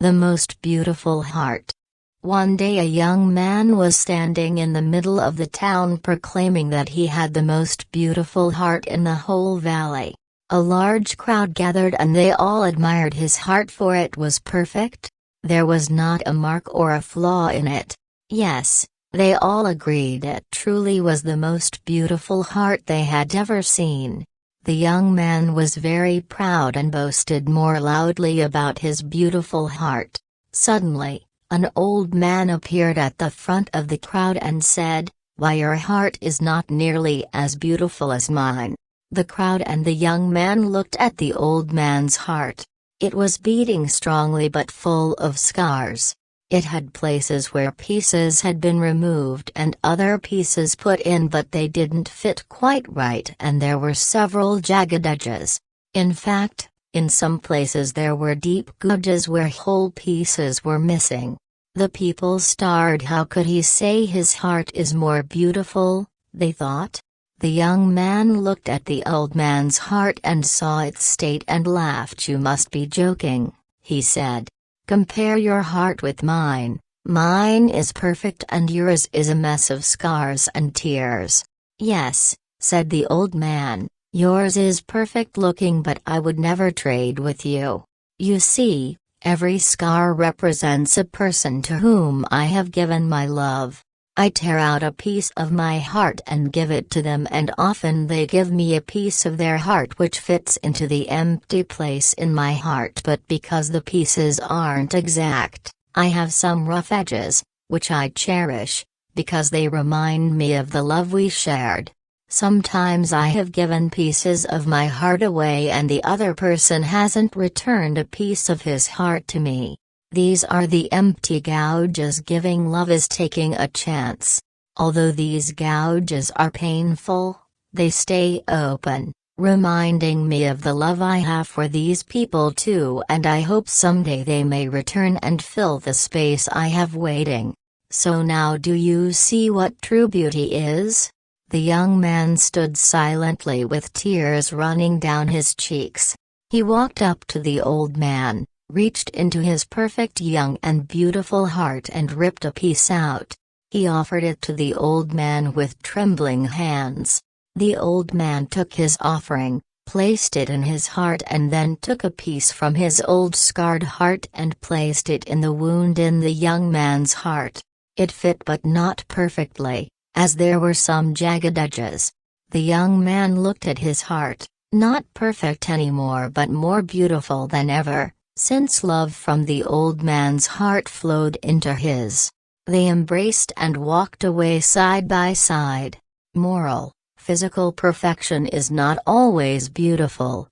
The most beautiful heart. One day a young man was standing in the middle of the town proclaiming that he had the most beautiful heart in the whole valley. A large crowd gathered and they all admired his heart, for it was perfect. There was not a mark or a flaw in it. Yes, they all agreed it truly was the most beautiful heart they had ever seen. The young man was very proud and boasted more loudly about his beautiful heart. Suddenly, an old man appeared at the front of the crowd and said, "Why, your heart is not nearly as beautiful as mine." The crowd and the young man looked at the old man's heart. It was beating strongly but full of scars. It had places where pieces had been removed and other pieces put in, but they didn't fit quite right, and there were several jagged edges. In fact, in some places there were deep gouges where whole pieces were missing. The people stared. How could he say his heart is more beautiful, they thought. The young man looked at the old man's heart and saw its state and laughed. "You must be joking," he said. "Compare your heart with mine. Mine is perfect and yours is a mess of scars and tears." "Yes," said the old man, "yours is perfect looking, but I would never trade with you. You see, every scar represents a person to whom I have given my love. I tear out a piece of my heart and give it to them, and often they give me a piece of their heart which fits into the empty place in my heart, but because the pieces aren't exact, I have some rough edges, which I cherish, because they remind me of the love we shared. Sometimes I have given pieces of my heart away and the other person hasn't returned a piece of his heart to me. These are the empty gouges. Giving love is taking a chance. Although these gouges are painful, they stay open, reminding me of the love I have for these people too, and I hope someday they may return and fill the space I have waiting. So now do you see what true beauty is?" The young man stood silently with tears running down his cheeks. He walked up to the old man, reached into his perfect young and beautiful heart and ripped a piece out. He offered it to the old man with trembling hands. The old man took his offering, placed it in his heart, and then took a piece from his old scarred heart and placed it in the wound in the young man's heart. It fit but not perfectly, as there were some jagged edges. The young man looked at his heart, not perfect anymore but more beautiful than ever, since love from the old man's heart flowed into his. They embraced and walked away side by side. Moral: physical perfection is not always beautiful.